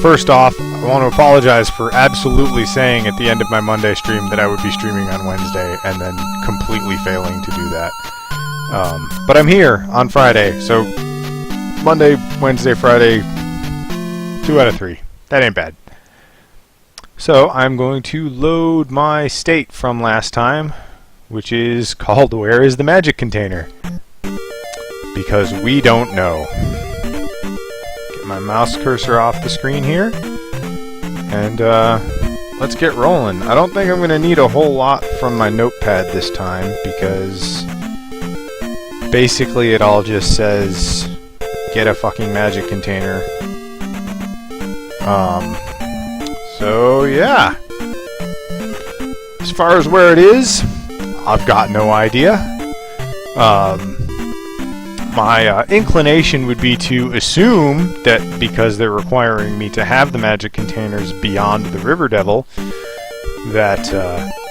First off, I want to apologize for absolutely saying at the end of my Monday stream that I would be streaming on Wednesday and then completely failing to do that. But I'm here on Friday, so Monday, Wednesday, Friday, 2 out of 3. That ain't bad. So I'm going to load my state from last time, which is called Where is the Magic Container? Because we don't know. Get my mouse cursor off the screen here, and let's get rolling. I don't think I'm going to need a whole lot from my notepad this time, because basically it all just says get a fucking magic container. So yeah. As far as where it is, I've got no idea. My inclination would be to assume that because they're requiring me to have the magic containers beyond the River Devil, that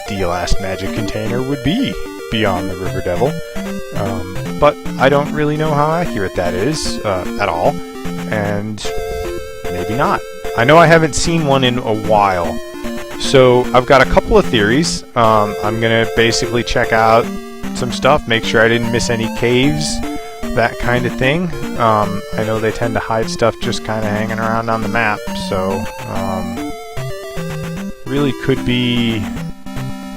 the last magic container would be beyond the River Devil. But I don't really know how accurate that is at all, and maybe not. I know I haven't seen one in a while, so I've got a couple of theories. I'm gonna basically check out some stuff, make sure I didn't miss any caves, that kind of thing. I know they tend to hide stuff just kind of hanging around on the map, so really could be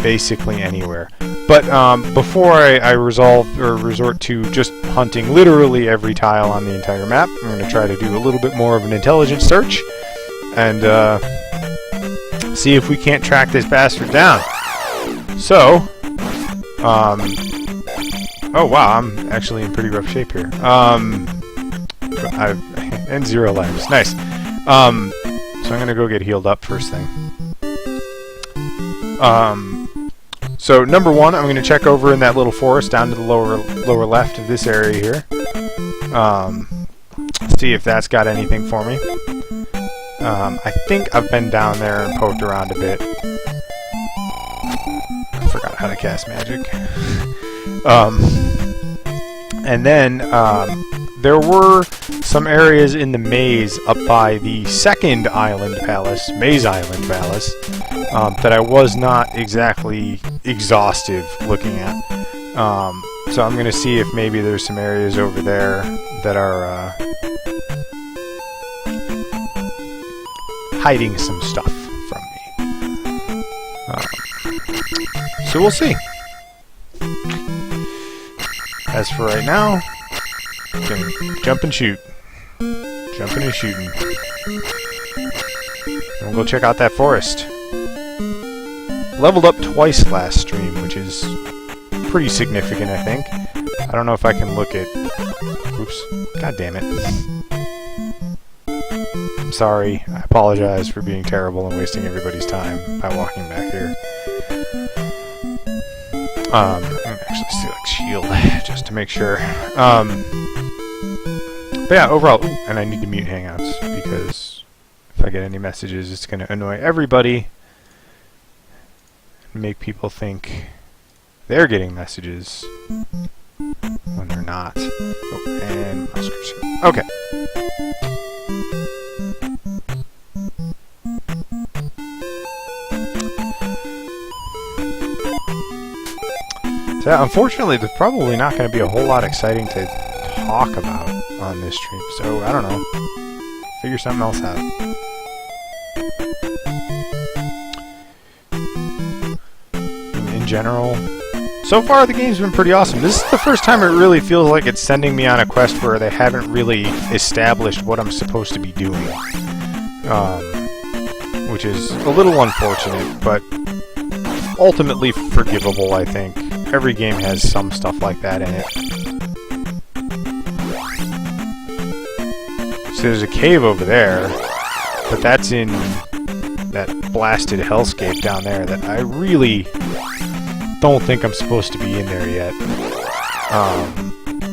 basically anywhere. But before I resort to just hunting literally every tile on the entire map, I'm going to try to do a little bit more of an intelligent search and see if we can't track this bastard down. So, oh wow, I'm actually in pretty rough shape here. And 0 lives, nice. So I'm gonna go get healed up first thing. So number one, I'm gonna check over in that little forest down to the lower left of this area here. See if that's got anything for me. I think I've been down there and poked around a bit. I forgot how to cast magic. And then there were some areas in the maze up by the second island palace, Maze Island Palace, that I was not exactly exhaustive looking at. So I'm going to see if maybe there's some areas over there that are hiding some stuff from me. So we'll see. As for right now, I'm gonna jump and shoot. Jumping and shooting. And we'll go check out that forest. Leveled up twice last stream, which is pretty significant, I think. I don't know if I can look at... Oops. God damn it. I'm sorry. I apologize for being terrible and wasting everybody's time by walking back here. I'm gonna actually select shield just to make sure. But yeah, overall, and I need to mute Hangouts because if I get any messages, it's gonna annoy everybody and make people think they're getting messages when they're not. Oh, and mouse cursor. Okay. So, unfortunately, there's probably not going to be a whole lot exciting to talk about on this stream, so I don't know. Figure something else out. In general, so far the game's been pretty awesome. This is the first time it really feels like it's sending me on a quest where they haven't really established what I'm supposed to be doing. Which is a little unfortunate, but ultimately forgivable, I think. Every game has some stuff like that in it. So there's a cave over there, but that's in that blasted hellscape down there that I really don't think I'm supposed to be in there yet.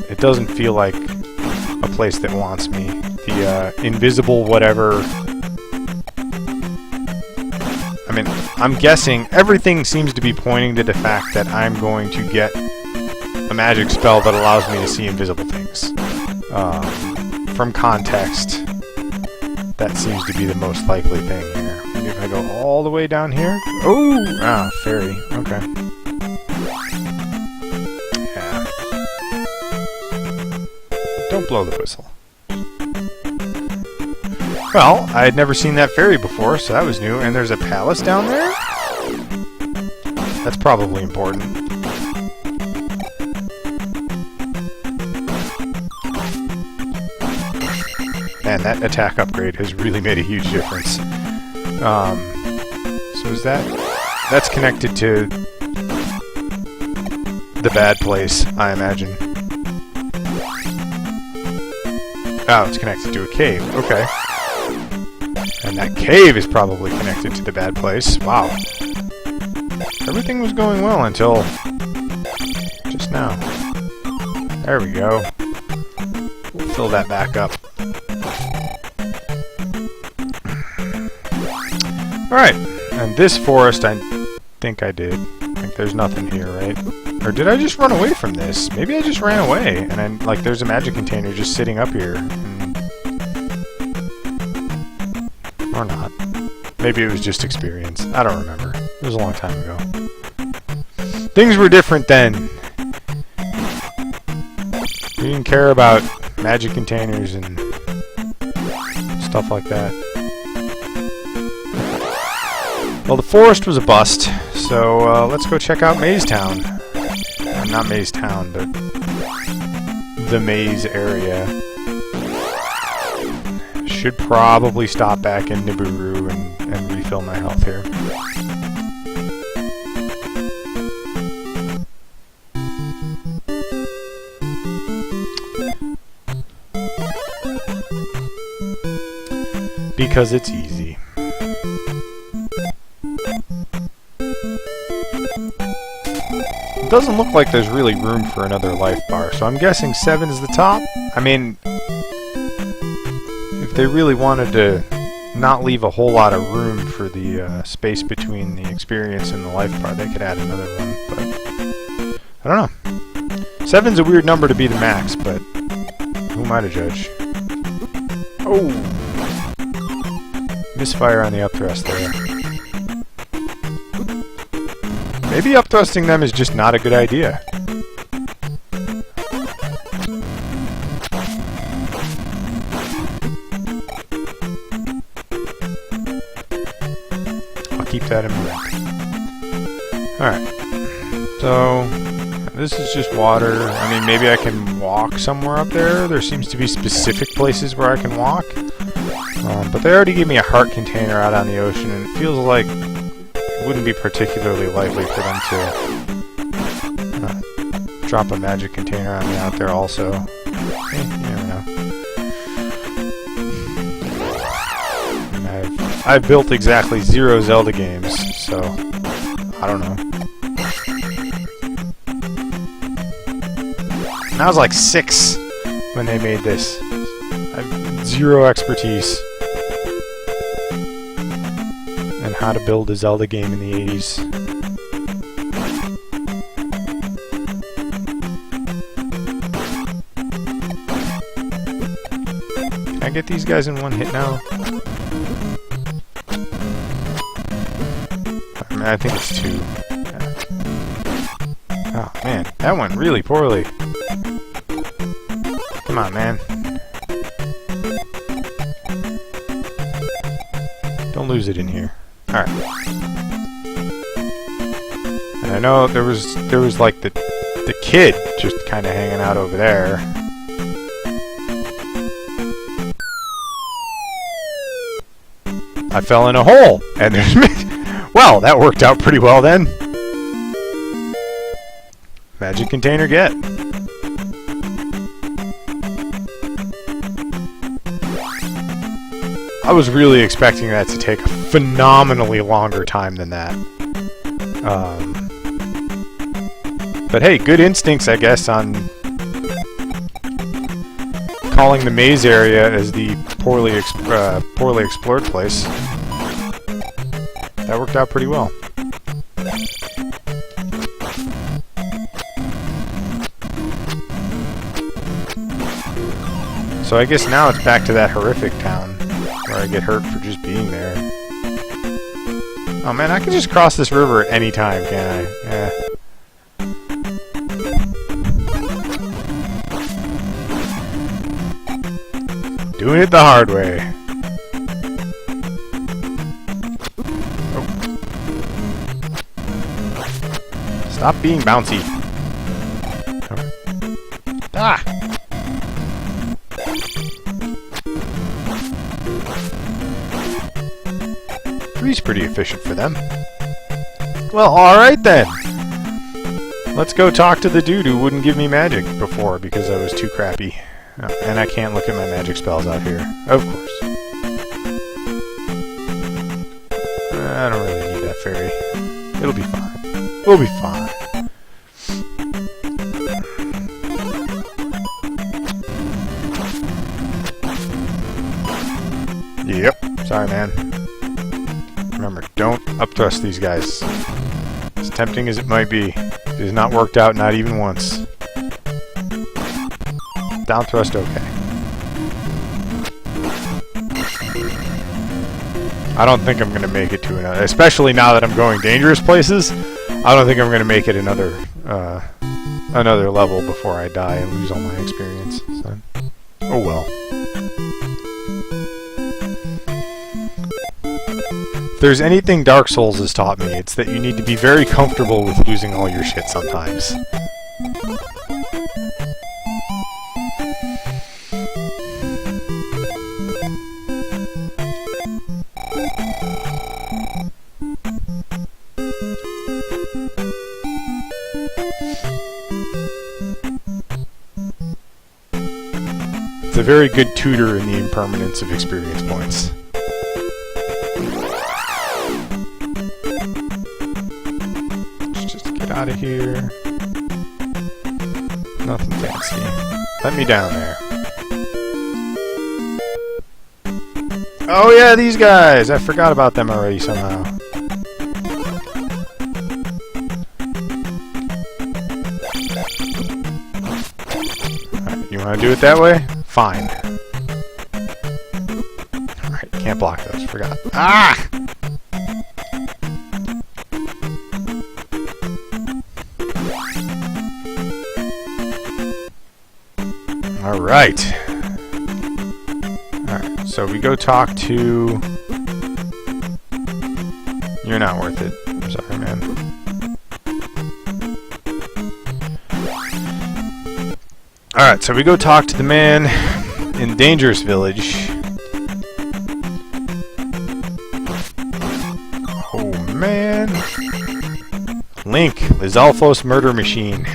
It doesn't feel like a place that wants me. The invisible whatever... I mean, I'm guessing everything seems to be pointing to the fact that I'm going to get a magic spell that allows me to see invisible things. From context, That seems to be the most likely thing here. Maybe if I go all the way down here? Oh! Ah, fairy. Okay. Yeah. Don't blow the whistle. Well, I had never seen that fairy before, so that was new. And there's a palace down there? That's probably important. Man, that attack upgrade has really made a huge difference. So is that... That's connected to the bad place, I imagine. Oh, it's connected to a cave. Okay. And that cave is probably connected to the bad place. Wow. Everything was going well until just now. There we go. We'll fill that back up. Alright, and this forest I think I did. I think there's nothing here, right? Or did I just run away from this? Maybe I just ran away, and I, like, there's a magic container just sitting up here. Or not. Maybe it was just experience. I don't remember. It was a long time ago. Things were different then. We didn't care about magic containers and stuff like that. Well, the forest was a bust, so let's go check out Maze Town. Not Maze Town, but the Maze area. Should probably stop back in Nibiru and refill my health here. Because it's easy. It doesn't look like there's really room for another life bar, so I'm guessing 7 is the top. I mean, if they really wanted to not leave a whole lot of room for the space between the experience and the life bar, they could add another one, but I don't know. 7's a weird number to be the max, but who am I to judge? Oh! Misfire on the upthrust there. Maybe upthrusting them is just not a good idea. I'll keep that in mind. Alright. So, this is just water. I mean, maybe I can walk somewhere up there. There seems to be specific places where I can walk. But they already gave me a heart container out on the ocean, and it feels like it wouldn't be particularly likely for them to drop a magic container on me out there also. You never know. And I've built exactly 0 Zelda games, so I don't know. And I was like 6 when they made this. I have 0 expertise in how to build a Zelda game in the 80s. Can I get these guys in one hit now? I mean, I think it's 2. Yeah. Oh man, that went really poorly. Come on, man. Don't lose it in here. Alright. And I know there was like the kid just kinda hanging out over there. I fell in a hole! And there's well, that worked out pretty well then. Magic container get. I was really expecting that to take a phenomenally longer time than that. But hey, good instincts, I guess, on calling the maze area as the poorly explored place. That worked out pretty well. So I guess now it's back to that horrific town, Or I get hurt for just being there. Oh man, I can just cross this river at any time, can't I? Yeah. Doing it the hard way. Oh. Stop being bouncy. Okay. Ah! Three's pretty efficient for them. Well, alright then! Let's go talk to the dude who wouldn't give me magic before because I was too crappy. Oh, and I can't look at my magic spells out here. Of course. I don't really need that fairy. It'll be fine. We'll be fine. Yep. Sorry, man. Remember, don't upthrust these guys. As tempting as it might be, it has not worked out, not even once. Down thrust, okay. I don't think I'm going to make it to another, especially now that I'm going dangerous places. I don't think I'm going to make it another level before I die and lose all my experience. So, oh well. If there's anything Dark Souls has taught me, it's that you need to be very comfortable with losing all your shit sometimes. It's a very good tutor in the impermanence of experience points. Let's just get out of here. Nothing fancy. Let me down there. Oh yeah, these guys! I forgot about them already somehow. Alright, you wanna do it that way? Fine. Alright, can't block those. Forgot. Ah! Alright. Alright, so we go talk to... You're not worth it. I'm sorry, man. Alright, so we go talk to the man in Dangerous Village. Oh, man. Link, the Zalfos murder machine.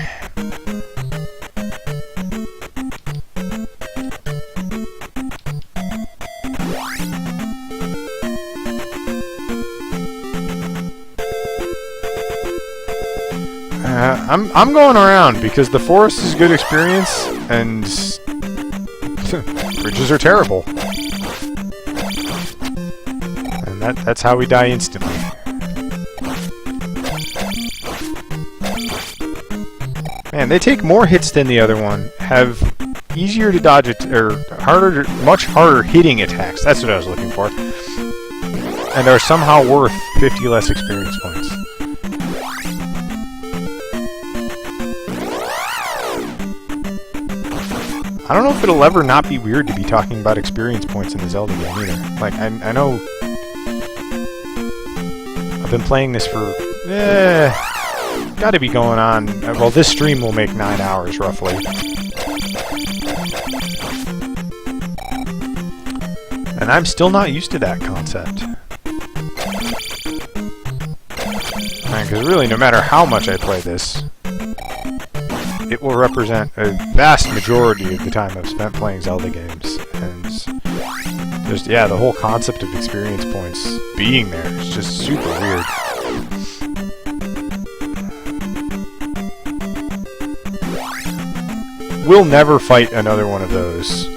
I'm going around because the forest is good experience and bridges are terrible. And that's how we die instantly. Man, they take more hits than the other one, have easier to dodge it, or much harder hitting attacks. That's what I was looking for. And are somehow worth 50 less experience points. I don't know if it'll ever not be weird to be talking about experience points in the Zelda game either. Like, I know I've been playing this for, gotta be going on, well, this stream will make 9 hours, roughly. And I'm still not used to that concept. Because really, no matter how much I play this, it will represent a vast majority of the time I've spent playing Zelda games. And just, yeah, the whole concept of experience points being there is just super weird. We'll never fight another one of those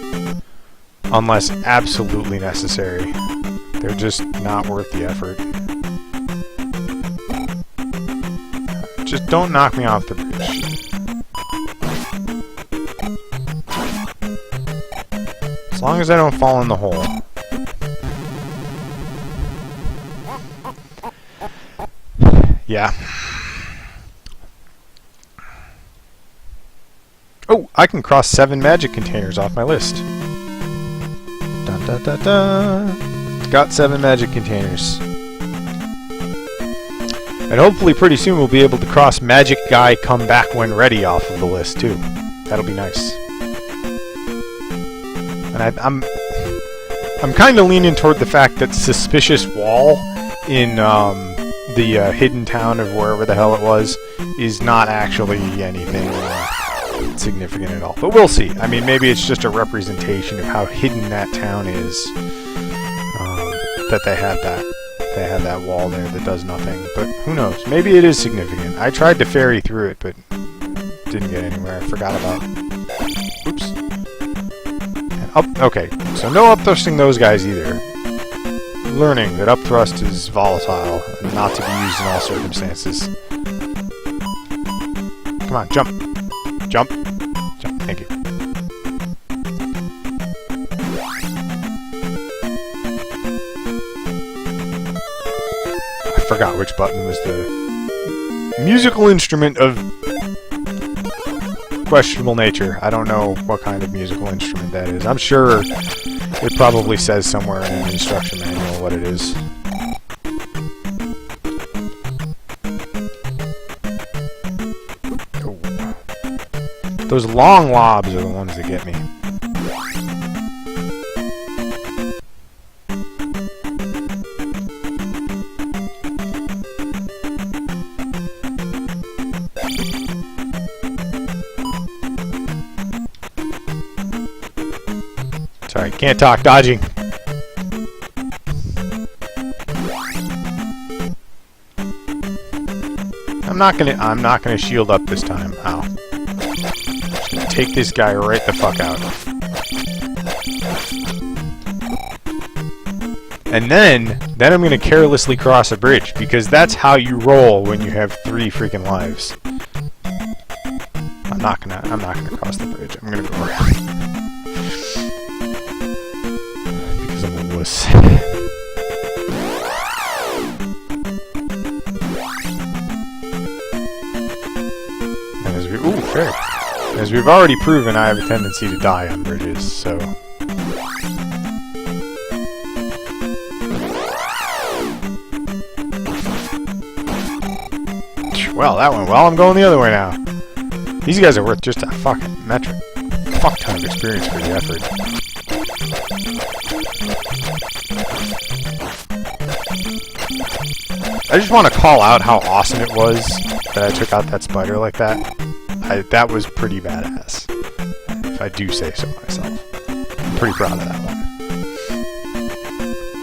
unless absolutely necessary. They're just not worth the effort. Just don't knock me off the bridge. As long as I don't fall in the hole. Yeah. Oh, I can cross 7 magic containers off my list. Dun, dun, dun, dun. Got 7 magic containers. And hopefully pretty soon we'll be able to cross Magic Guy Come Back When Ready off of the list too. That'll be nice. And I'm kind of leaning toward the fact that Suspicious Wall in the hidden town of wherever the hell it was is not actually anything significant at all. But we'll see. I mean, maybe it's just a representation of how hidden that town is. That they had that wall there that does nothing. But who knows? Maybe it is significant. I tried to ferry through it, but didn't get anywhere. I forgot about it. Oops. And up. Okay, so no up thrusting those guys either. Learning that up thrust is volatile and not to be used in all circumstances. Come on, jump. Jump. Jump. Thank you. I forgot which button was the musical instrument of questionable nature. I don't know what kind of musical instrument that is. I'm sure it probably says somewhere in an instruction manual what it is. Oh. Those long lobs are the ones that get me. Sorry, can't talk. Dodging. I'm not gonna shield up this time. Ow. Just gonna take this guy right the fuck out. And then I'm gonna carelessly cross a bridge, because that's how you roll when you have 3 freaking lives. I'm not gonna cross the bridge. I'm gonna go around. Because I'm a wuss. Ooh, fair. As we've already proven, I have a tendency to die on bridges, so... Well, that went well. I'm going the other way now. These guys are worth just a fucking fuck ton of experience for the effort. I just want to call out how awesome it was that I took out that spider like that. That was pretty badass, if I do say so myself. I'm pretty proud of that one.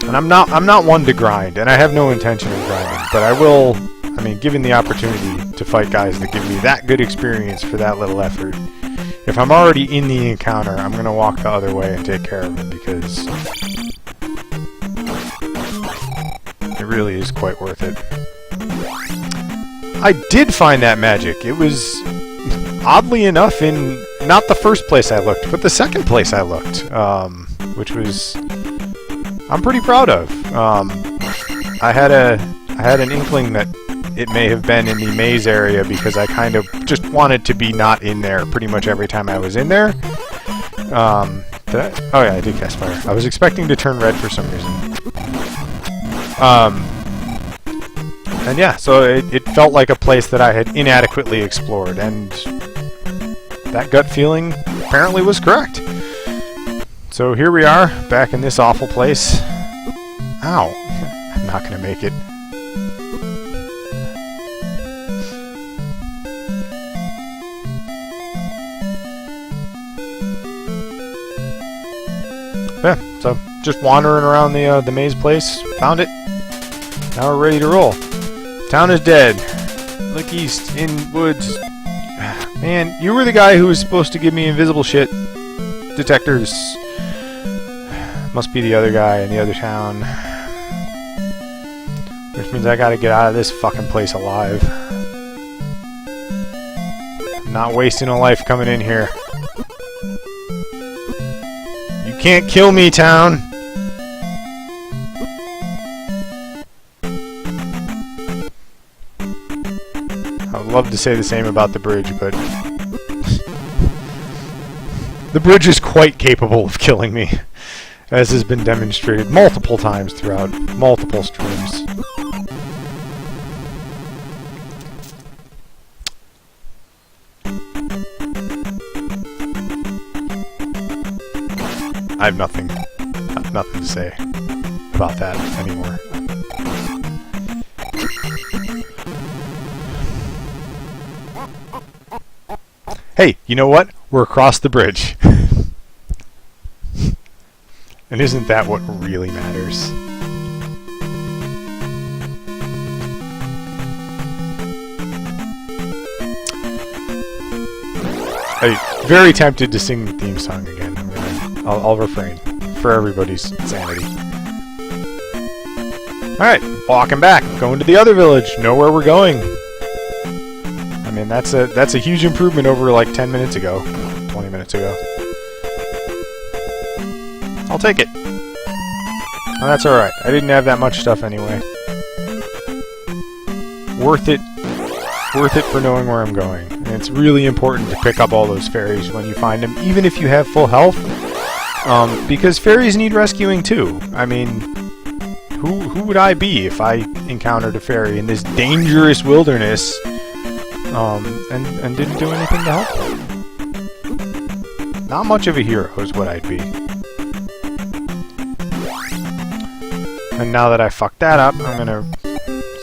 And I'm not one to grind, and I have no intention of grinding, but I will. I mean, given the opportunity to fight guys that give me that good experience for that little effort, if I'm already in the encounter, I'm gonna walk the other way and take care of it, because it really is quite worth it. I did find that magic. It was, oddly enough, in not the first place I looked, but the second place I looked, which was I'm pretty proud of. I had an inkling that it may have been in the maze area, because I kind of just wanted to be not in there pretty much every time I was in there. Oh yeah, I did cast fire. I was expecting to turn red for some reason. And yeah, so it felt like a place that I had inadequately explored, and that gut feeling apparently was correct. So here we are, back in this awful place. Ow. I'm not gonna make it. Yeah, so just wandering around the maze place, found it. Now we're ready to roll. Town is dead. Look east, in woods. Man, you were the guy who was supposed to give me invisible shit detectors. Must be the other guy in the other town. Which means I gotta get out of this fucking place alive. I'm not wasting a life coming in here. You can't kill me, town! love to say the same about the bridge, but the bridge is quite capable of killing me, as has been demonstrated multiple times throughout multiple streams. I have nothing to say about that anymore. Hey, you know what? We're across the bridge. And isn't that what really matters? I'm very tempted to sing the theme song again. I'll refrain for everybody's sanity. Alright, walking back, going to the other village, know where we're going. I mean, that's a huge improvement over like 10 minutes ago, 20 minutes ago. I'll take it. Oh, that's alright. I didn't have that much stuff anyway. Worth it for knowing where I'm going. And it's really important to pick up all those fairies when you find them, even if you have full health. Because fairies need rescuing too. I mean, who would I be if I encountered a fairy in this dangerous wilderness, and didn't do anything to help them? Not much of a hero is what I'd be. And now that I fucked that up, I'm gonna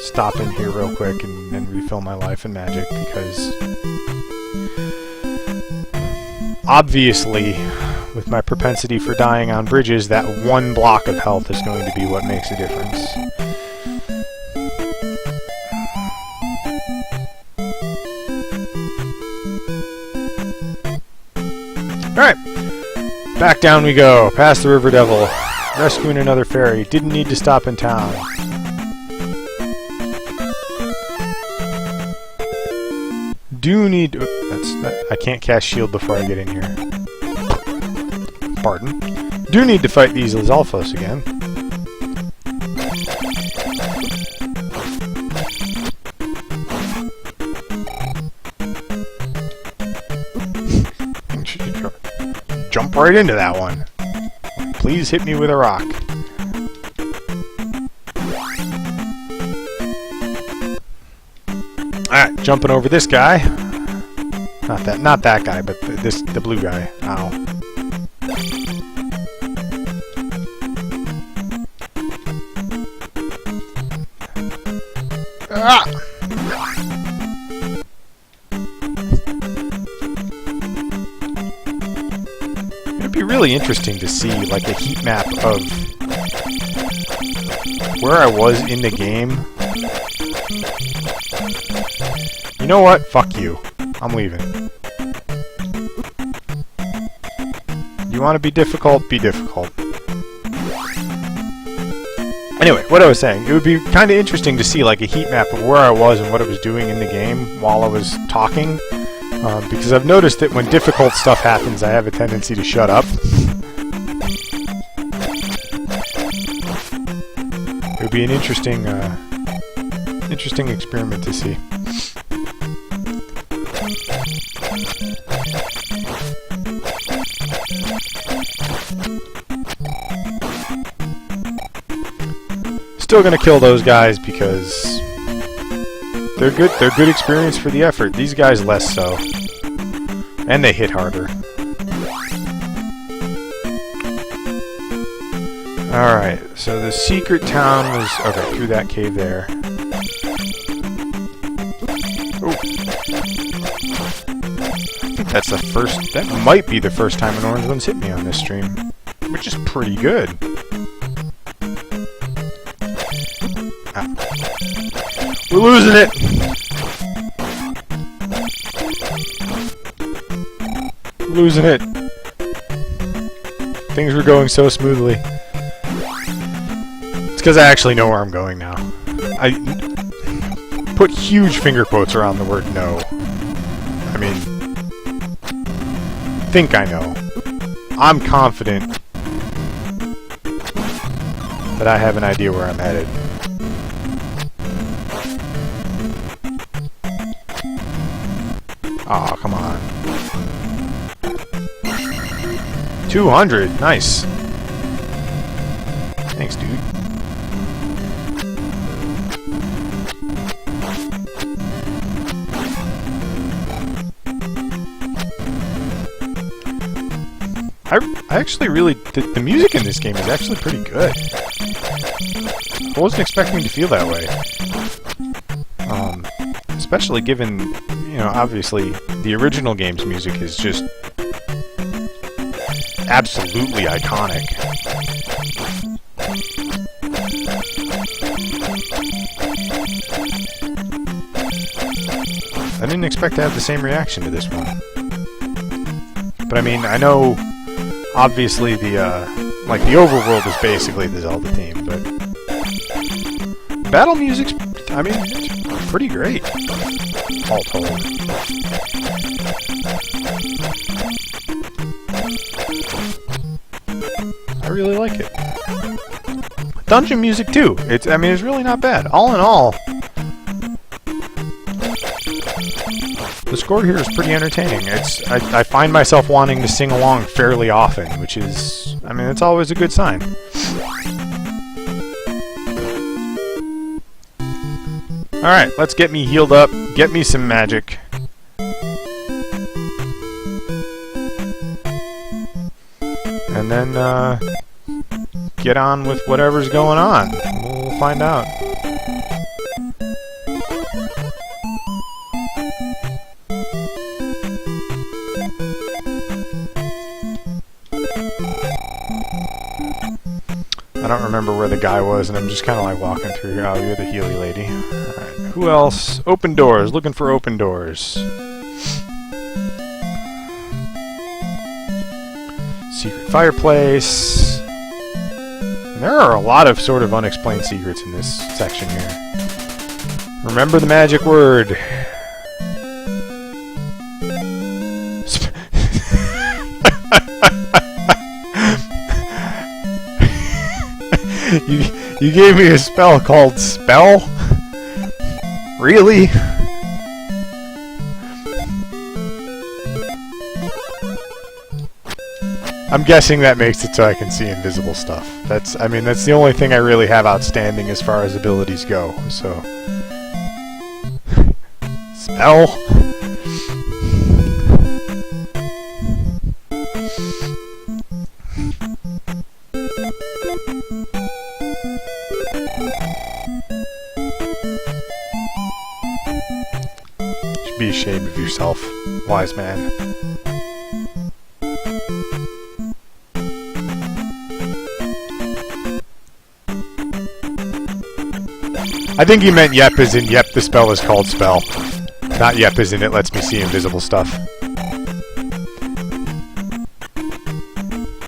stop in here real quick and refill my life and magic, because obviously, with my propensity for dying on bridges, that one block of health is going to be what makes a difference. Alright, back down we go, past the River Devil, rescuing another fairy. Didn't need to stop in town. Do need to, I can't cast shield before I get in here. Pardon. Do need to fight these Lizalfos again. Jump right into that one. Please hit me with a rock. Alright, jumping over this guy. Not that guy, but the blue guy. Ow. Ah! It'd be really interesting to see like a heat map of where I was in the game. You know what? Fuck you. I'm leaving. You want to be difficult? Be difficult. Anyway, what I was saying, it would be kind of interesting to see like a heat map of where I was and what I was doing in the game while I was talking, because I've noticed that when difficult stuff happens, I have a tendency to shut up. It would be an interesting experiment to see. Still gonna kill those guys because they're good. They're good experience for the effort. These guys less so, and they hit harder. All right. So the secret town was okay through that cave there. Oh, I think that's the first. That might be the first time an orange one's hit me on this stream, which is pretty good. We're losing it! We're losing it. Things were going so smoothly. It's because I actually know where I'm going now. I put huge finger quotes around the word no. I mean, think I know. I'm confident that I have an idea where I'm headed. Aw, come on. 200! Nice. Thanks, dude. I actually really... The music in this game is actually pretty good. I wasn't expecting to feel that way. Especially given, you know, obviously, the original game's music is just absolutely iconic. I didn't expect to have the same reaction to this one. But I mean, I know, obviously, the overworld is basically the Zelda theme, but battle music's, I mean, it's pretty great, all told. I really like it. Dungeon music too. I mean, it's really not bad. All in all, the score here is pretty entertaining. I find myself wanting to sing along fairly often, which is, I mean, it's always a good sign. Alright, let's get me healed up, get me some magic. And then, get on with whatever's going on. We'll find out. I don't remember where the guy was, and I'm just kind of like walking through. Oh, you're the Healy lady. Alright, who else? Open doors. Looking for open doors. Secret fireplace. And there are a lot of sort of unexplained secrets in this section here. Remember the magic word. You gave me a spell called Spell? Really? I'm guessing that makes it so I can see invisible stuff. I mean, that's the only thing I really have outstanding as far as abilities go, so... Spell? Should be ashamed of yourself, wise man. I think he meant yep as in yep, the spell is called Spell. Not yep as in it lets me see invisible stuff.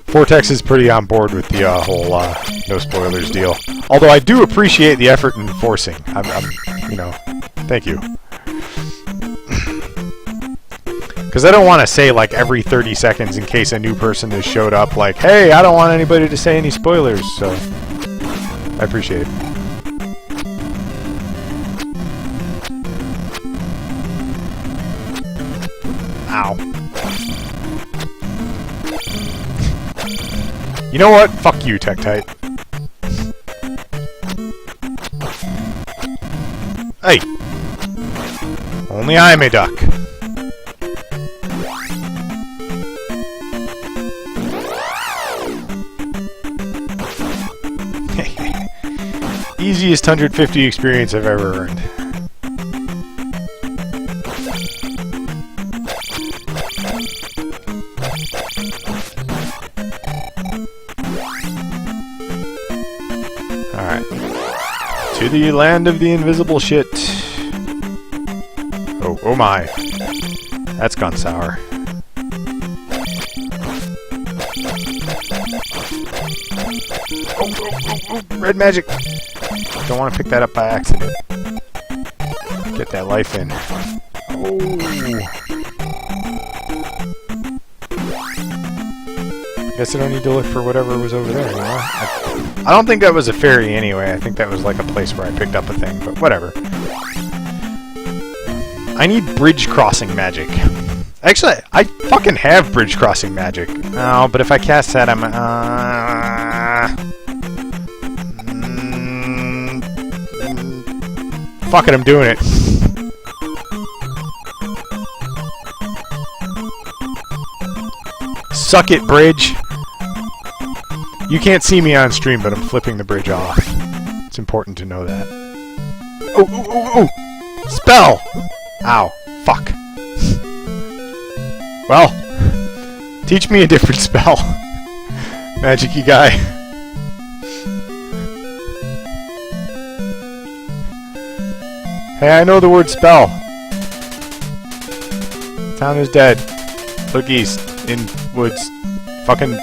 Vortex is pretty on board with the whole no spoilers deal. Although I do appreciate the effort in enforcing. You know, thank you. Because I don't want to say like every 30 seconds in case a new person has showed up like, hey, I don't want anybody to say any spoilers, so I appreciate it. Ow. You know what? Fuck you, Tektite. Hey! Only I may duck. Easiest 150 experience I've ever earned. Alright. To the land of the invisible shit. Oh my. That's gone sour. Oh, red magic! Don't want to pick that up by accident. Get that life in. Oh! Guess I don't need to look for whatever was over there anymore. I don't think that was a fairy anyway. I think that was like a place where I picked up a thing, but whatever. I need bridge crossing magic. Actually, I fucking have bridge crossing magic. No, but if I cast that, I'm... fuck it, I'm doing it. Suck it, bridge. You can't see me on stream, but I'm flipping the bridge off. It's important to know that. Oh, oh, oh, oh! Spell! Ow. Fuck. Well, teach me a different spell. Magic-y guy. Hey, I know the word spell. Town is dead. Look east. In woods. Fucking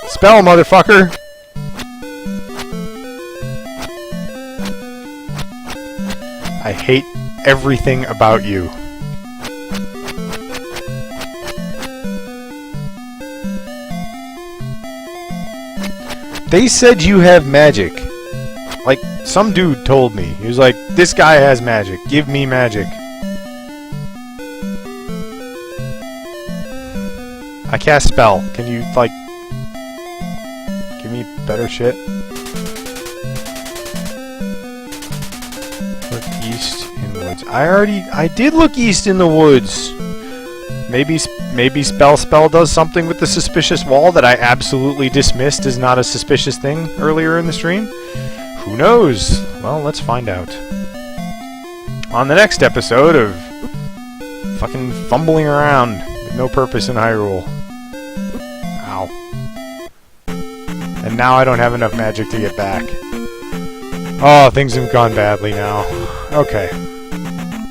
spell, motherfucker! I hate everything about you. They said you have magic. Like, some dude told me. He was like, this guy has magic. Give me magic. I cast spell. Can you, like, give me better shit? Look east in woods. I did look east in the woods. Maybe spell does something with the suspicious wall that I absolutely dismissed as not a suspicious thing earlier in the stream. Who knows? Well, let's find out. On the next episode of fucking fumbling around with no purpose in Hyrule. Ow. And now I don't have enough magic to get back. Oh, things have gone badly now. Okay.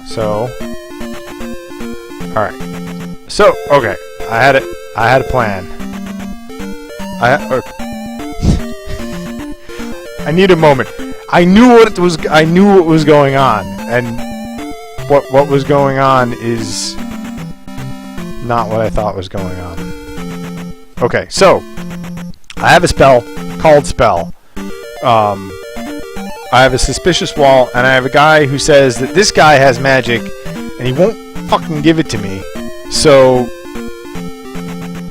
So. Alright. So, okay. I had a plan. I need a moment. I knew what was going on, and what was going on is not what I thought was going on. Okay, so I have a spell called Spell. I have a suspicious wall, and I have a guy who says that this guy has magic, and he won't fucking give it to me. So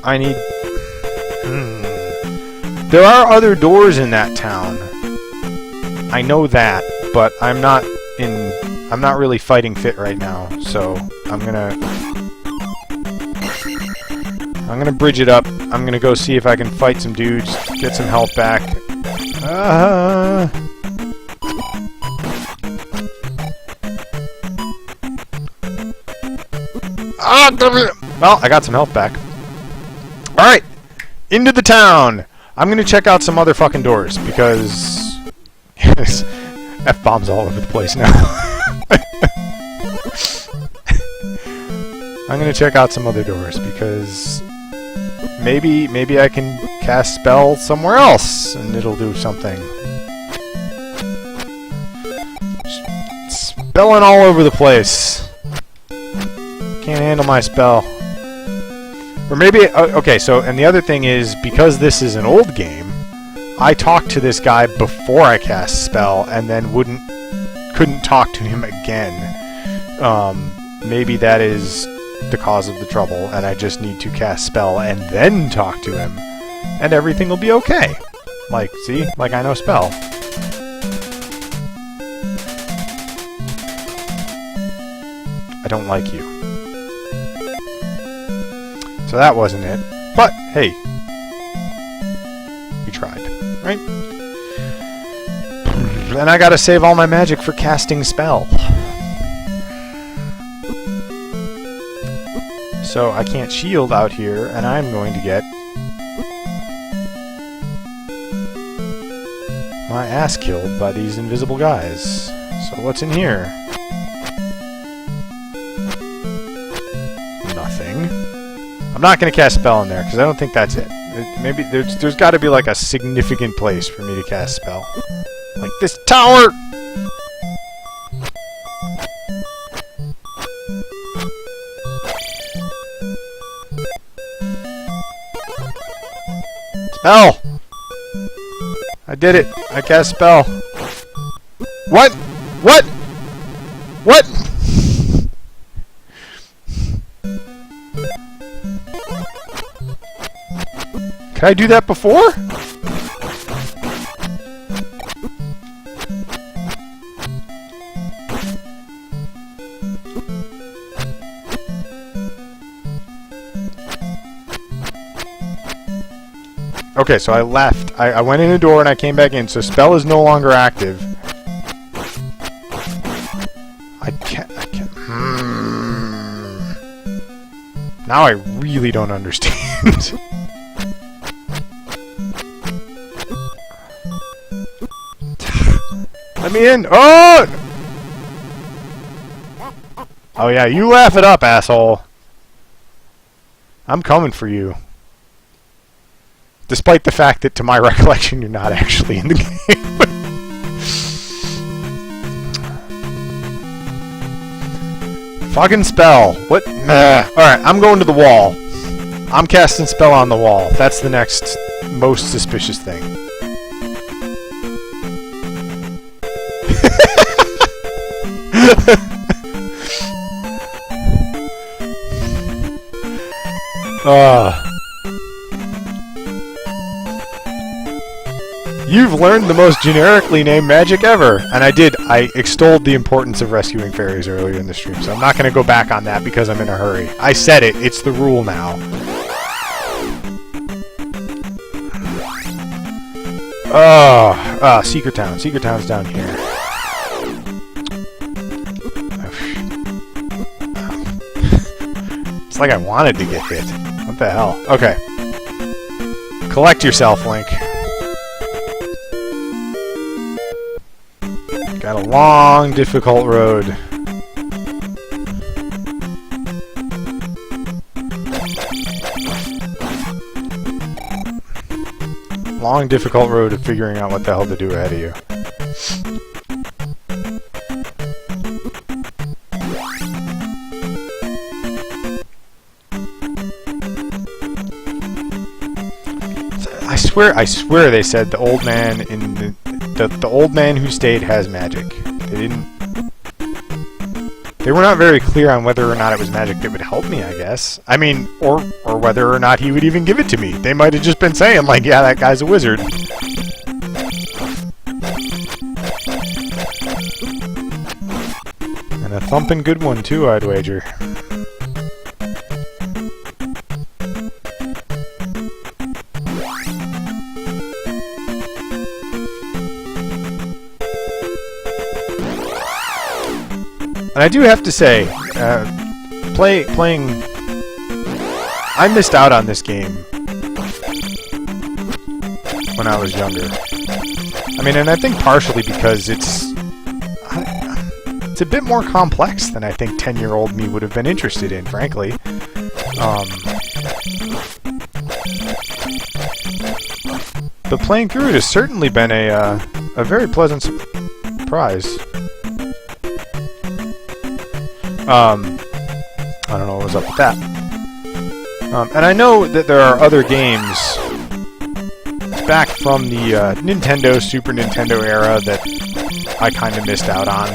I need... There are other doors in that town. I know that, but I'm not really fighting fit right now, so I'm gonna bridge it up. I'm gonna go see if I can fight some dudes, get some health back. Well, I got some health back. Alright, into the town! I'm gonna check out some other fucking doors, because... F-bombs all over the place now. I'm gonna check out some other doors, because... Maybe I can cast spell somewhere else, and it'll do something. Spelling all over the place. Can't handle my spell. Or maybe... okay, so, and the other thing is, because this is an old game, I talked to this guy before I cast spell, and then couldn't talk to him again. Maybe that is the cause of the trouble, and I just need to cast spell and then talk to him, and everything will be okay. Like, see? Like I know spell. I don't like you. So that wasn't it. But, hey. We tried. Right? And I gotta save all my magic for casting spell. So I can't shield out here, and I'm going to get my ass killed by these invisible guys. So what's in here? Nothing. I'm not going to cast spell in there, because I don't think that's it. Maybe there's got to be like a significant place for me to cast spell. Like this tower! Spell! I did it. I cast spell. What? What? What? Can I do that before? Okay, so I left. I went in a door and I came back in, so spell is no longer active. I can't... Now I really don't understand. Let me in! Oh! Oh yeah, you laugh it up, asshole. I'm coming for you. Despite the fact that, to my recollection, you're not actually in the game. Fucking spell. What? Alright, I'm going to the wall. I'm casting spell on the wall. That's the next most suspicious thing. You've learned the most generically named magic ever. And I did. I extolled the importance of rescuing fairies earlier in the stream, so I'm not going to go back on that because I'm in a hurry. I said it. It's the rule now. Secret Town. Secret Town's down here. It's like I wanted to get hit. What the hell? Okay. Collect yourself, Link. Got a long, difficult road. Long, difficult road of figuring out what the hell to do ahead of you. I swear they said the old man in the old man who stayed has magic. They were not very clear on whether or not it was magic that would help me, I guess. I mean, or whether or not he would even give it to me. They might have just been saying, like, yeah, that guy's a wizard. And a thumping good one, too, I'd wager. And I do have to say, playing... I missed out on this game when I was younger. I mean, and I think partially because it's a bit more complex than I think 10-year-old me would have been interested in, frankly. But playing through it has certainly been a very pleasant surprise. I don't know what was up with that. And I know that there are other games back from the Nintendo, Super Nintendo era that I kind of missed out on.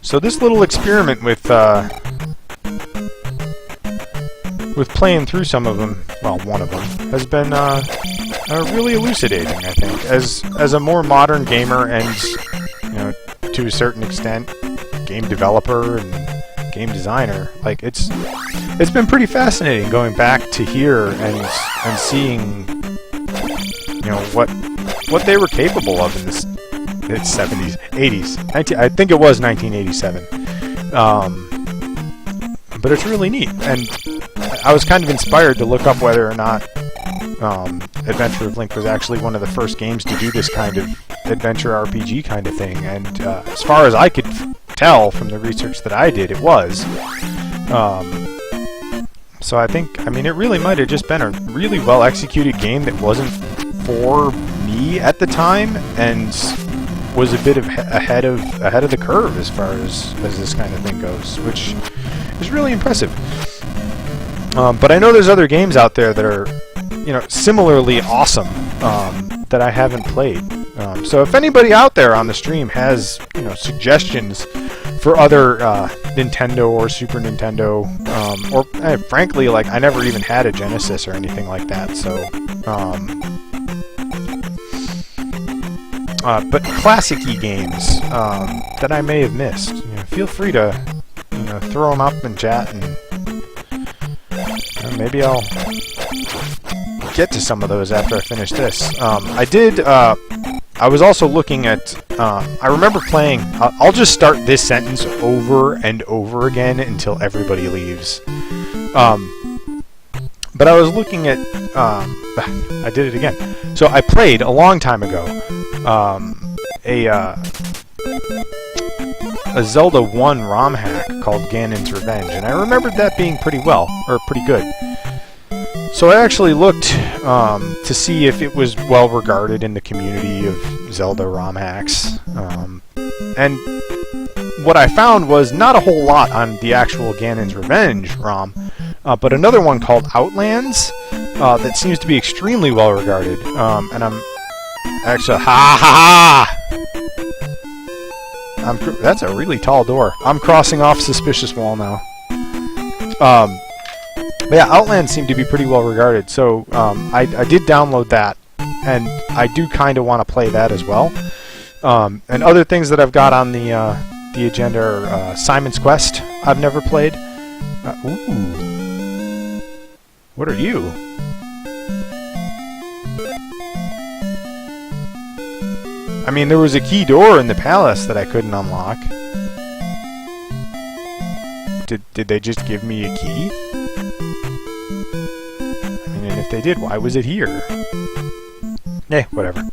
So this little experiment with playing through some of them, well, one of them, has been really elucidating, I think. As a more modern gamer and, you know, to a certain extent, game developer and game designer, like, it's been pretty fascinating going back to here and seeing, you know, what they were capable of in this 70s, 80s. I think it was 1987. But it's really neat, and I was kind of inspired to look up whether or not Adventure of Link was actually one of the first games to do this kind of adventure RPG kind of thing, and as far as I could tell from the research that I did, it was. So I think, I mean, it really might have just been a really well executed game that wasn't for me at the time, and was a bit ahead of the curve as far as this kind of thing goes, which is really impressive. But I know there's other games out there that are, you know, similarly awesome that I haven't played. So if anybody out there on the stream has, you know, suggestions for other Nintendo or Super Nintendo, or frankly, like I never even had a Genesis or anything like that. So, but classic-y games that I may have missed. You know, feel free to throw them up in chat, and maybe I'll get to some of those after I finish this. I was also looking at, I remember playing, I'll just start this sentence over and over again until everybody leaves. But I was looking at, I did it again. So I played, a long time ago, a Zelda 1 ROM hack called Ganon's Revenge, and I remembered that being pretty good. So I actually looked to see if it was well regarded in the community of Zelda ROM hacks, and what I found was not a whole lot on the actual Ganon's Revenge ROM, but another one called Outlands that seems to be extremely well regarded, and I'm actually that's a really tall door. I'm crossing off suspicious wall now. But yeah, Outlands seemed to be pretty well regarded, so I did download that, and I do kind of want to play that as well. And other things that I've got on the agenda are Simon's Quest. I've never played. Ooh, what are you? I mean, there was a key door in the palace that I couldn't unlock. Did they just give me a key? I mean, and if they did, why was it here? Whatever.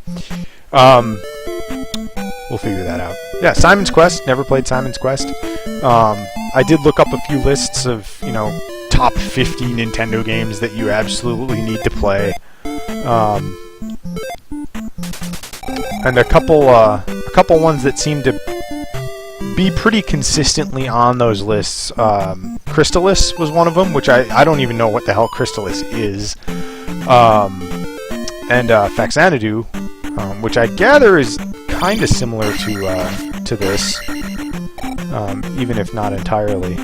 We'll figure that out. Yeah, Simon's Quest. Never played Simon's Quest. I did look up a few lists of, top 50 Nintendo games that you absolutely need to play. And a couple ones that seem to be pretty consistently on those lists. Crystalis was one of them, which I don't even know what the hell Crystalis is. And Faxanadu, which I gather is kind of similar to this, even if not entirely.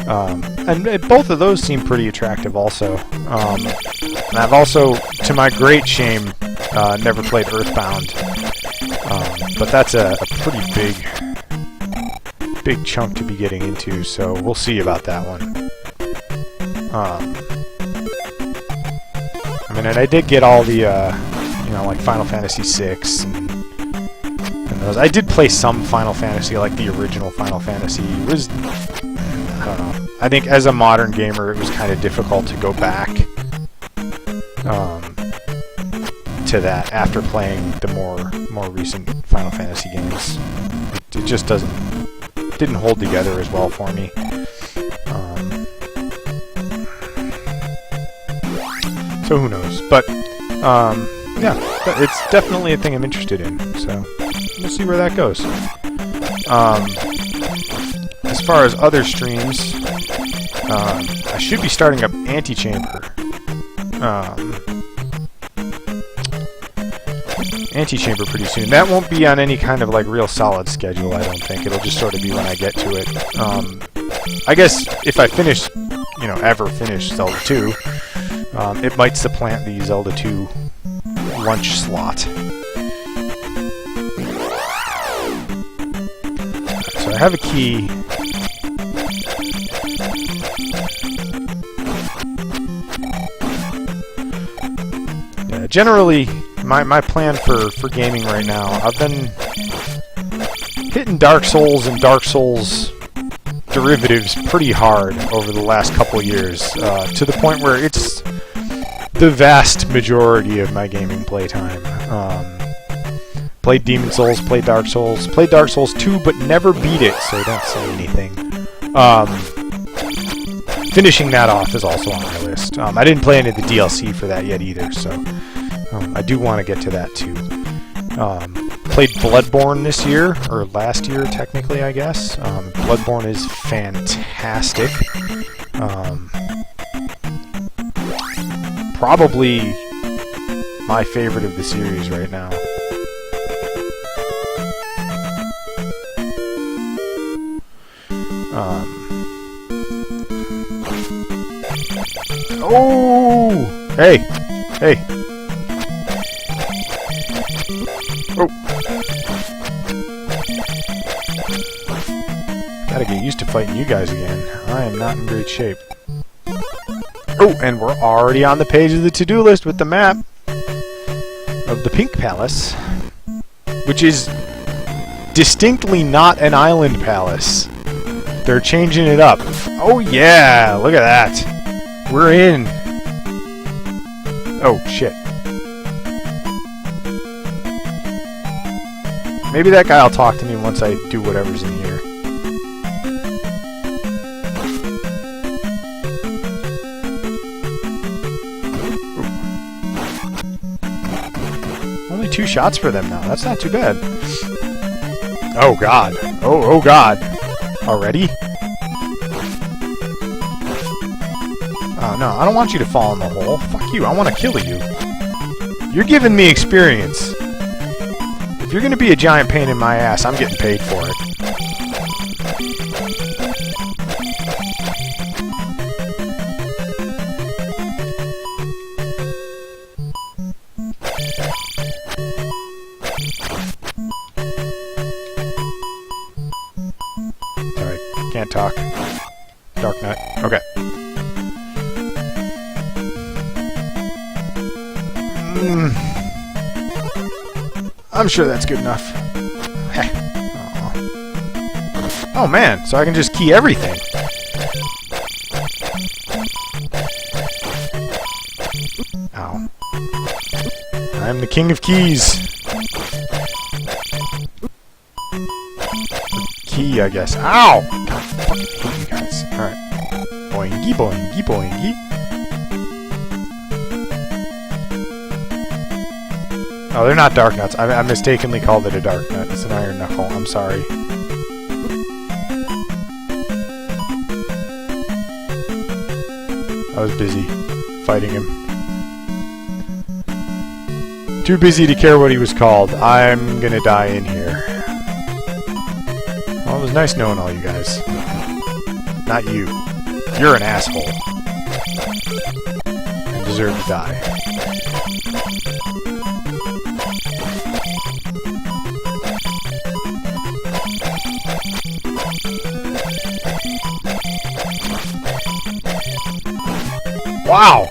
And both of those seem pretty attractive also. And I've also, to my great shame, never played Earthbound. But that's a pretty big chunk to be getting into, so we'll see about that one. I mean, and I did get all the, like Final Fantasy VI and those. I did play some Final Fantasy, like the original Final Fantasy. It was, I don't know. I think as a modern gamer, it was kind of difficult to go back to that after playing the more recent Final Fantasy games. It just didn't hold together as well for me. So who knows? But yeah, it's definitely a thing I'm interested in. So we'll see where that goes. As far as other streams, I should be starting up Antichamber. Antichamber pretty soon. That won't be on any kind of like real solid schedule, I don't think. It'll just sort of be when I get to it. I guess if I finish, ever finish Zelda 2, it might supplant the Zelda 2 lunch slot. So I have a key. Yeah, generally, my plan for gaming right now, I've been hitting Dark Souls and Dark Souls derivatives pretty hard over the last couple years, to the point where it's the vast majority of my gaming playtime. Played Demon Souls, played Dark Souls 2, but never beat it, so don't say anything. Finishing that off is also on my list. I didn't play any of the DLC for that yet either, so I do want to get to that too. Played Bloodborne this year, or last year technically, I guess. Bloodborne is fantastic. Probably my favorite of the series right now. Oh! Hey! Hey! Oh! Gotta get used to fighting you guys again. I am not in great shape. Oh, and we're already on the page of the to-do list with the map of the Pink Palace, which is distinctly not an island palace. They're changing it up. Oh yeah! Look at that! We're in! Oh, shit. Maybe that guy will talk to me once I do whatever's in here. Only 2 shots for them now. That's not too bad. Oh god. Oh god. Already? Oh no, I don't want you to fall in the hole. Fuck you, I want to kill you. You're giving me experience. If you're gonna be a giant pain in my ass, I'm getting paid for it. Alright, can't talk. Dark Knight. Okay. I'm sure that's good enough. Oh man, so I can just key everything. Ow. I'm the king of keys. Key, I guess. Ow! God, I fucking hate you guys. Alright. Boingy, boingy, boingy. Oh, they're not dark nuts. I mistakenly called it a dark nut. It's an iron knuckle. I'm sorry. I was busy fighting him. Too busy to care what he was called. I'm gonna die in here. Well, it was nice knowing all you guys. Not you. You're an asshole. And deserve to die. Wow!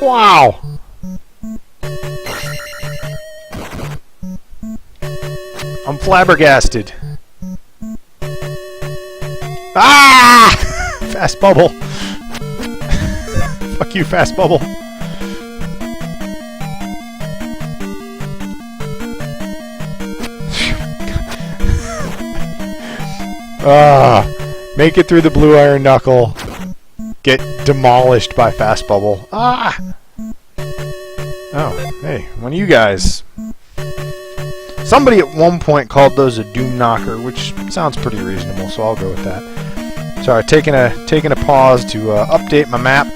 Wow! I'm flabbergasted. Ah! Fast bubble. Fuck you, fast bubble. Make it through the blue iron knuckle. Get demolished by fast bubble. Ah! Oh, hey, one of you guys. Somebody at one point called those a doom knocker, which sounds pretty reasonable, so I'll go with that. Sorry, taking a pause to update my map,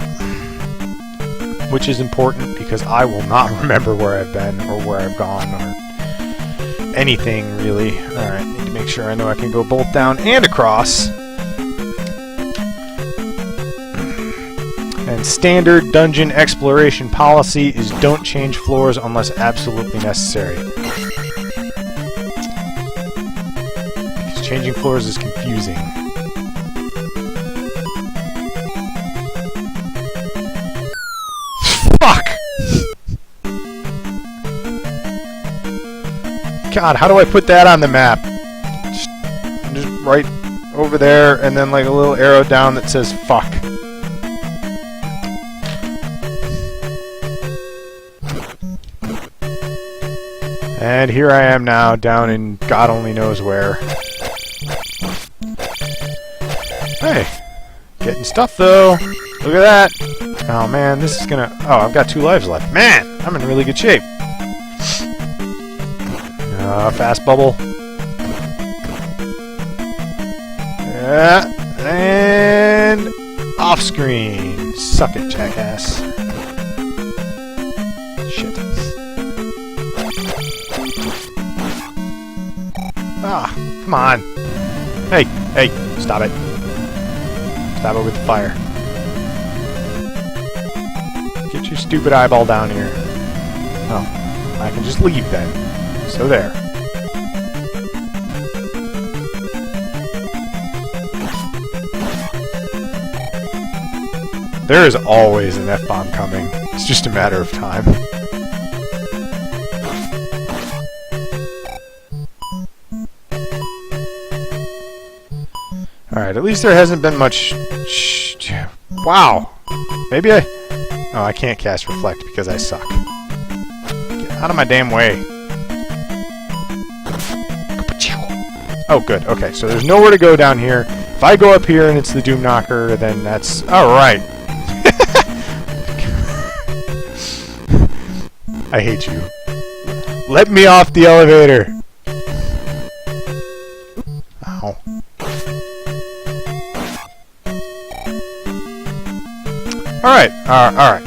which is important because I will not remember where I've been or where I've gone or anything really. Alright, need to make sure I know I can go both down and across. And standard dungeon exploration policy is don't change floors unless absolutely necessary. Because changing floors is confusing. Fuck! God, how do I put that on the map? Just right over there and then like a little arrow down that says fuck. And here I am now, down in God only knows where. Hey! Getting stuff, though! Look at that! Oh man, this is gonna... Oh, I've got 2 lives left. Man! I'm in really good shape. Fast bubble. Yeah, and... off screen! Suck it, jackass. Shit. Ah, come on. Hey, stop it. Stab it with the fire. Get your stupid eyeball down here. Oh, I can just leave then. So there. There is always an F-bomb coming. It's just a matter of time. Alright, at least there hasn't been much... Wow! Maybe I... Oh, I can't cast Reflect because I suck. Get out of my damn way. Oh, good. Okay, so there's nowhere to go down here. If I go up here and it's the Doom Knocker, then that's... Alright. I hate you. Let me off the elevator! Ow. Alright, alright.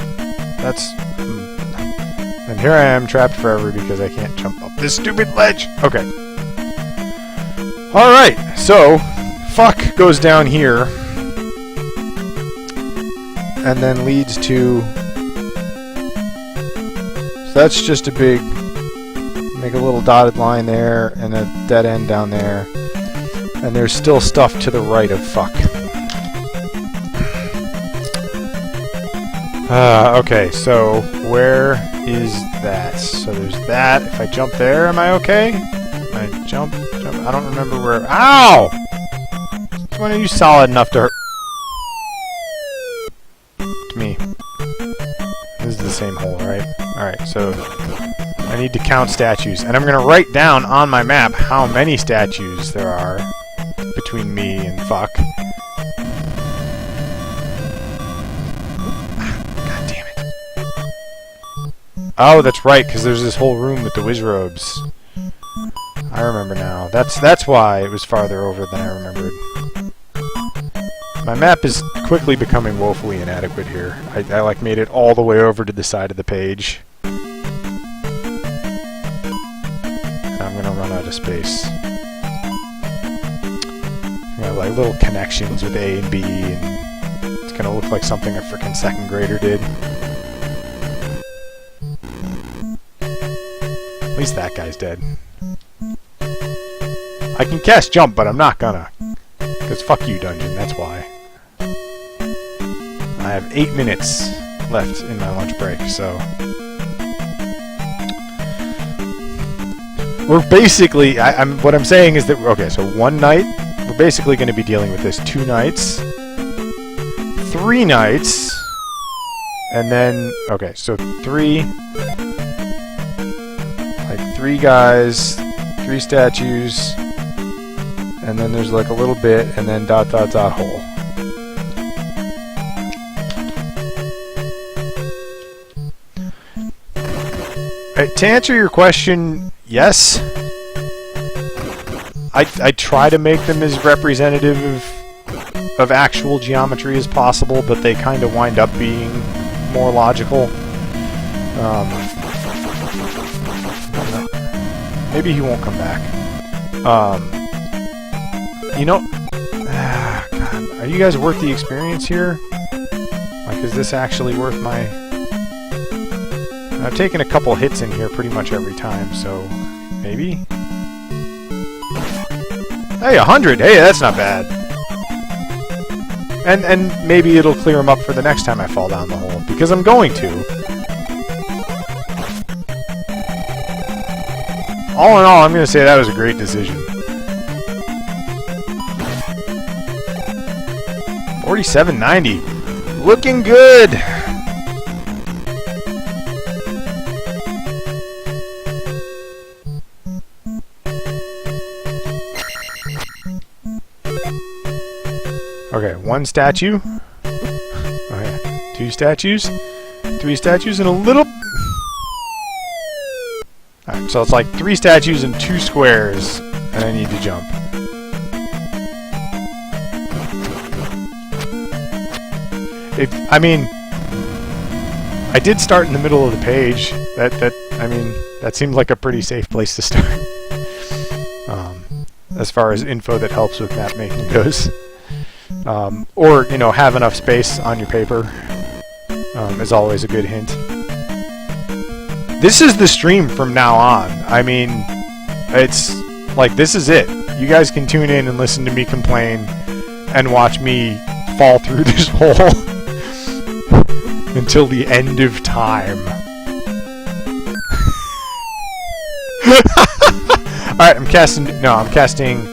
That's... And here I am, trapped forever because I can't jump up this stupid ledge! Okay. Alright, so... Fuck goes down here. And then leads to... So that's just a big... Make a little dotted line there, and a dead end down there. And there's still stuff to the right of fuck. Okay, so where is that? So there's that. If I jump there, am I okay? Can I jump? I don't remember where... Ow! When are you solid enough to hurt me? This is the same hole, right? Alright, so I need to count statues. And I'm going to write down on my map how many statues there are between me and fuck. God damn it. Oh, that's right, because there's this whole room with the Wizrobes. I remember now. That's why it was farther over than I remembered. My map is quickly becoming woefully inadequate here. I like made it all the way over to the side of the page. And I'm gonna run out of space. I got like little connections with A and B, and it's gonna look like something a frickin' second grader did. At least that guy's dead. I can cast jump, but I'm not gonna. Because fuck you, dungeon, that's why. I have 8 minutes left in my lunch break, so... We're basically... what I'm saying is that... Okay, so one night, we're basically going to be dealing with this 2 nights. 3 nights. And then... Okay, so 3... Like 3 guys, 3 statues... And then there's like a little bit, and then dot dot dot hole. Right, to answer your question, yes. I try to make them as representative of actual geometry as possible, but they kind of wind up being more logical. Maybe he won't come back. You know, God, are you guys worth the experience here? Like, is this actually worth my... I've taken a couple hits in here pretty much every time, so maybe? Hey, 100! Hey, that's not bad. And maybe it'll clear them up for the next time I fall down the hole, because I'm going to. All in all, I'm going to say that was a great decision. 4790. Looking good! Okay, 1 statue. Okay, 2 statues. 3 statues and a little... Alright, so it's like 3 statues and 2 squares, and I need to jump. I mean, I did start in the middle of the page. I mean, that seemed like a pretty safe place to start. As far as info that helps with map making goes. Or, you know, have enough space on your paper is always a good hint. This is the stream from now on. I mean, it's like, this is it. You guys can tune in and listen to me complain and watch me fall through this hole until the end of time. Alright, I'm casting... No, I'm casting...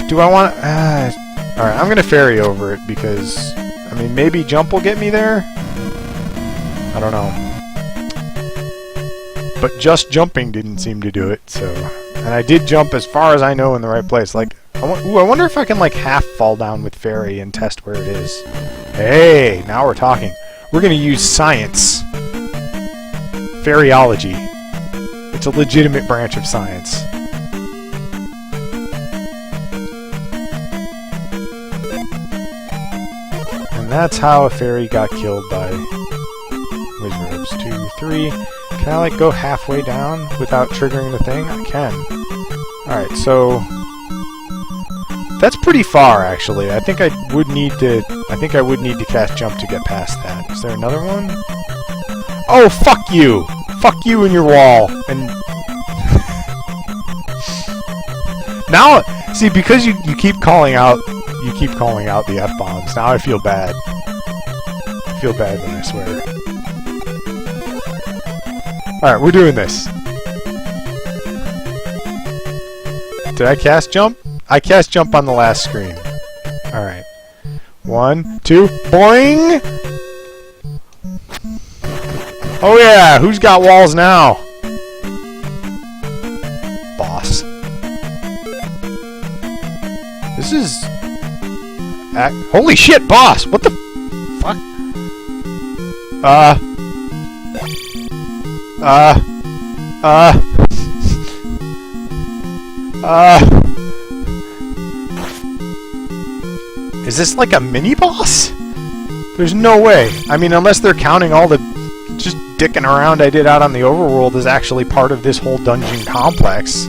do I want... Alright, I'm gonna fairy over it because... I mean, maybe jump will get me there? I don't know. But just jumping didn't seem to do it, so... And I did jump as far as I know in the right place. Like, I wonder if I can, like, half fall down with fairy and test where it is. Hey, now we're talking. We're gonna use science. Fairyology. It's a legitimate branch of science. And that's how a fairy got killed by wizards. 2, 3. Can I, like, go halfway down without triggering the thing? I can. Alright, so... That's pretty far, actually. I think I would need to cast jump to get past that. Is there another one? Oh, fuck you! Fuck you and your wall. And now, see, because you keep calling out the F-bombs. Now I feel bad. I feel bad when I swear. All right, we're doing this. Did I cast jump? I cast jump on the last screen. All right. 1, 2, boing! Oh yeah, who's got walls now? Boss. This is... holy shit, boss! What the fuck? Is this like a mini-boss? There's no way. I mean, unless they're counting all the just dicking around I did out on the overworld as actually part of this whole dungeon complex.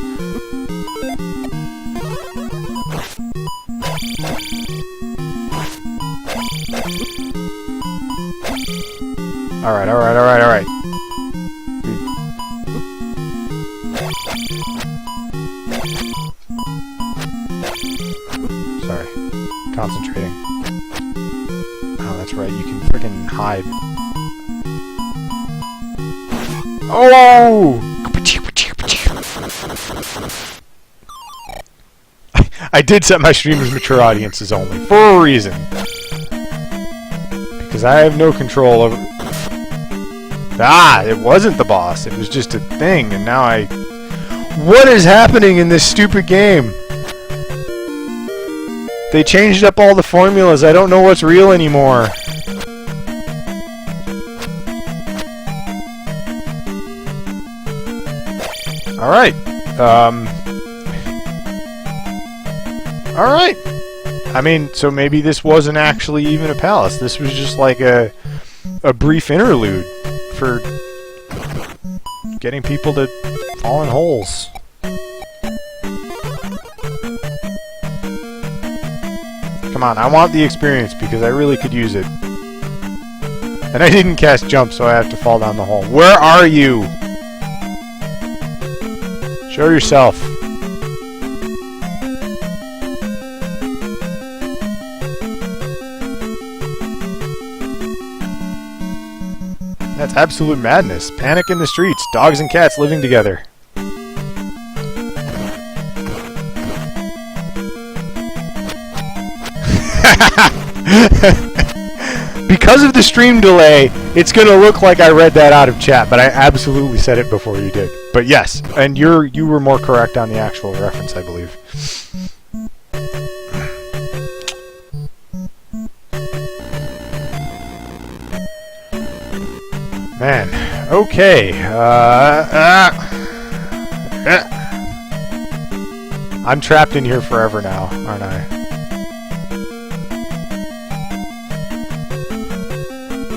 Alright, alright, alright, alright. Sorry. Concentrating. Oh, that's right, you can frickin' hide. Oh! I did set my stream as mature audiences only, for a reason. Because I have no control over... Ah, it wasn't the boss, it was just a thing, and now I... What is happening in this stupid game? They changed up all the formulas, I don't know what's real anymore. Alright. Alright. I mean, so maybe this wasn't actually even a palace. This was just like a brief interlude for getting people to fall in holes. Come on, I want the experience because I really could use it. And I didn't cast jump, so I have to fall down the hole. Where are you? Show yourself. That's absolute madness. Panic in the streets. Dogs and cats living together. Because of the stream delay, it's gonna look like I read that out of chat, but I absolutely said it before you did. But yes, and you were more correct on the actual reference, I believe. Man, okay. I'm trapped in here forever now, aren't I?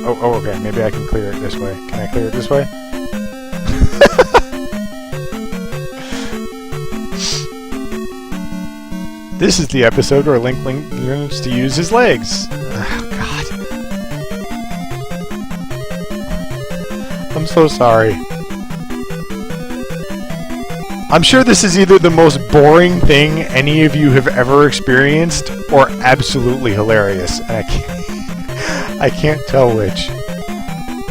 Oh, okay. Maybe I can clear it this way. Can I clear it this way? This is the episode where Link learns to use his legs. Oh, God. I'm so sorry. I'm sure this is either the most boring thing any of you have ever experienced or absolutely hilarious, and I can't tell which.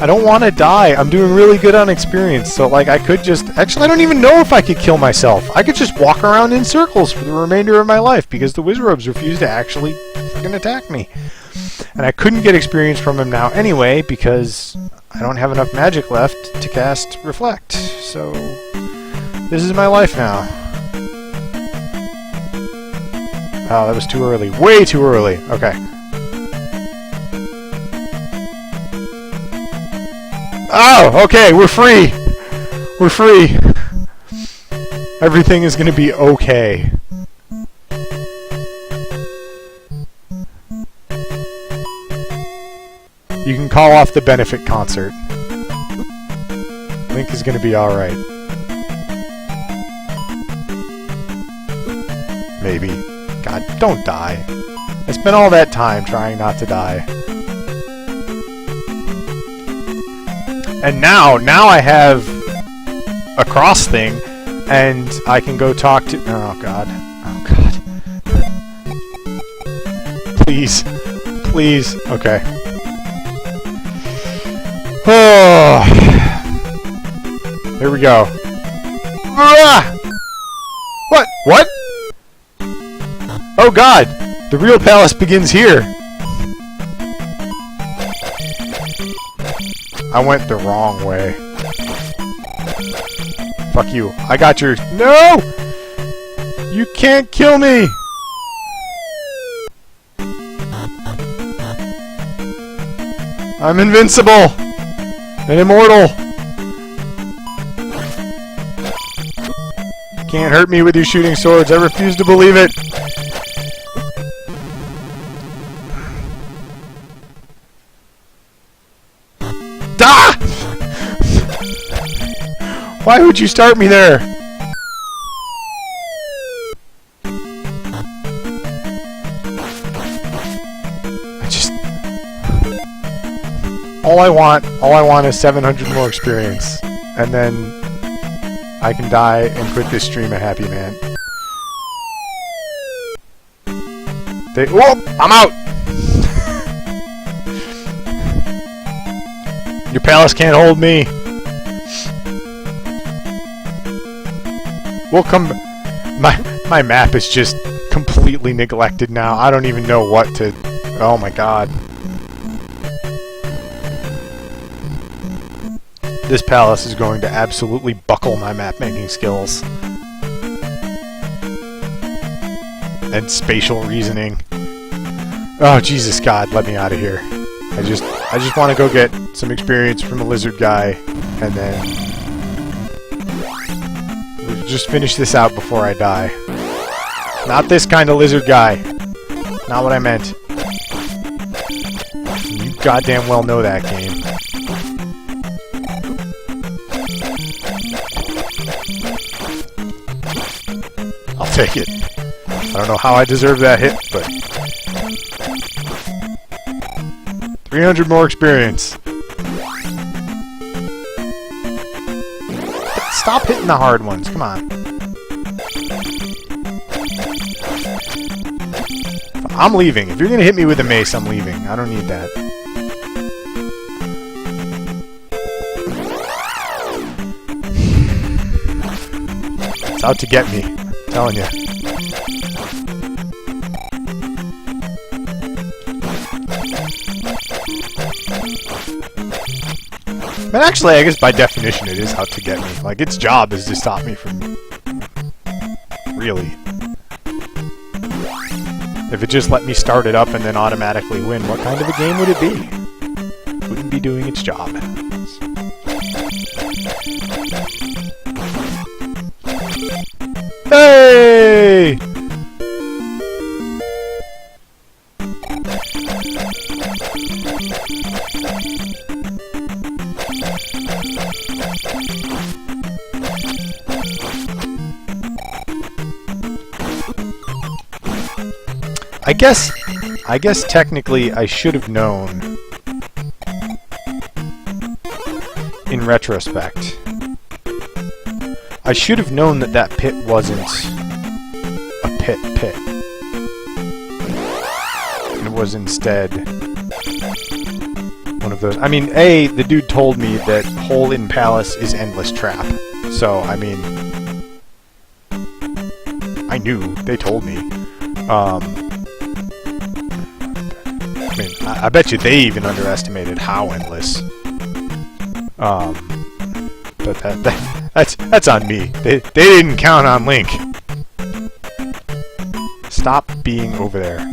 I don't want to die. I'm doing really good on experience, so like I could just... Actually, I don't even know if I could kill myself. I could just walk around in circles for the remainder of my life because the Wizrobes refuse to actually fucking attack me. And I couldn't get experience from him now anyway because I don't have enough magic left to cast Reflect. So this is my life now. Oh, that was too early. Way too early. Okay. Oh, okay, we're free! We're free! Everything is gonna be okay. You can call off the benefit concert. Link is gonna be alright. Maybe. God, don't die. I spent all that time trying not to die. And now I have a cross thing, and I can go talk to... Oh, God. Oh, God. Please. Please. Okay. Oh. Here we go. Ah! What? What? Oh, God. The real palace begins here. I went the wrong way. Fuck you. I got your... No! You can't kill me! I'm invincible! And immortal! Can't hurt me with your shooting swords. I refuse to believe it! Ah! Why would you start me there? All I want is 700 more experience, and then I can die and quit this stream a happy man. Whoa! I'm out! Your palace can't hold me. We'll come... My map is just completely neglected now. I don't even know what to... Oh my god. This palace is going to absolutely buckle my map-making skills. And spatial reasoning. Oh, Jesus God, let me out of here. I just want to go get some experience from the lizard guy, and then we'll just finish this out before I die. Not this kind of lizard guy. Not what I meant. You goddamn well know that game. I'll take it. I don't know how I deserve that hit, but 300 more experience. Stop hitting the hard ones, come on. I'm leaving. If you're gonna hit me with a mace, I'm leaving. I don't need that. It's out to get me. I'm telling you. But actually, I guess by definition it is out to get me. Like, its job is to stop me from... Really. If it just let me start it up and then automatically win, what kind of a game would it be? Wouldn't be doing its job. Hey! I guess technically I should have known in retrospect. I should have known that that pit wasn't a pit. And it was instead one of those. I mean, the dude told me that hole in palace is endless trap. So, I mean, I knew. They told me. I mean, I bet you they even underestimated how endless. But that's on me. They didn't count on Link. Stop being over there.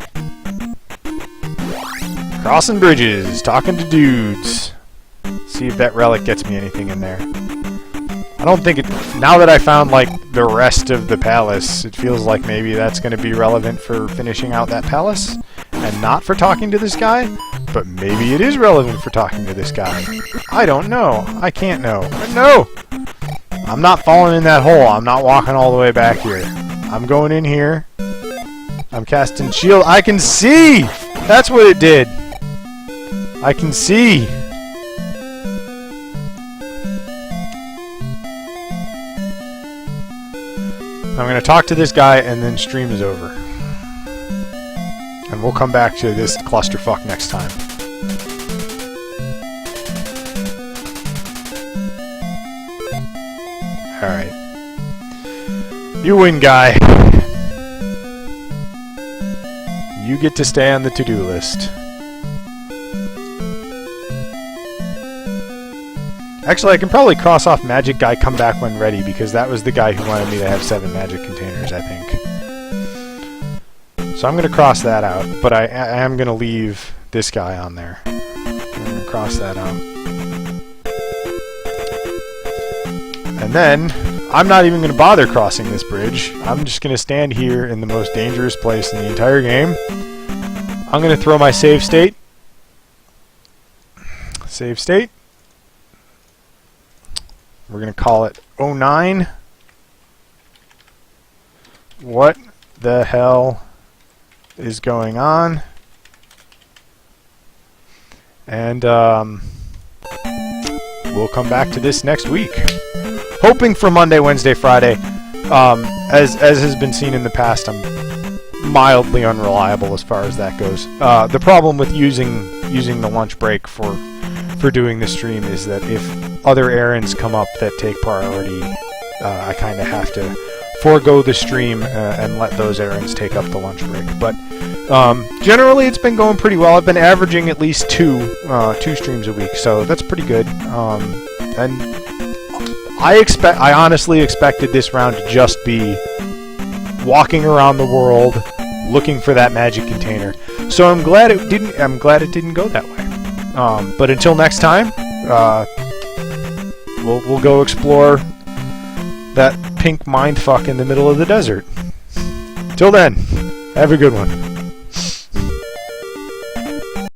Crossing bridges, talking to dudes. See if that relic gets me anything in there. I don't think it... Now that I found, like, the rest of the palace, it feels like maybe that's going to be relevant for finishing out that palace, and not for talking to this guy, but maybe it is relevant for talking to this guy. I don't know. I can't know. No! I'm not falling in that hole. I'm not walking all the way back here. I'm going in here. I'm casting shield. I can see! That's what it did. I can see. I'm going to talk to this guy, and then stream is over. And we'll come back to this clusterfuck next time. Alright. You win, guy. You get to stay on the to-do list. Actually, I can probably cross off Magic Guy, come back when ready, because that was the guy who wanted me to have 7 magic containers, I think. So I'm going to cross that out, but I am going to leave this guy on there. I'm going to cross that out. And then, I'm not even going to bother crossing this bridge. I'm just going to stand here in the most dangerous place in the entire game. I'm going to throw my save state. Save state. We're going to call it 09. What the hell is going on? And we'll come back to this next week. Hoping for Monday, Wednesday, Friday. As has been seen in the past, I'm mildly unreliable as far as that goes. The problem with using the lunch break for doing the stream is that if other errands come up that take priority, I kind of have to forego the stream and let those errands take up the lunch break. But generally, it's been going pretty well. I've been averaging at least two streams a week, so that's pretty good. And I honestly expected this round to just be walking around the world looking for that magic container. So I'm glad it didn't. I'm glad it didn't go that way. But until next time, we'll go explore that pink mindfuck in the middle of the desert. Till then, have a good one.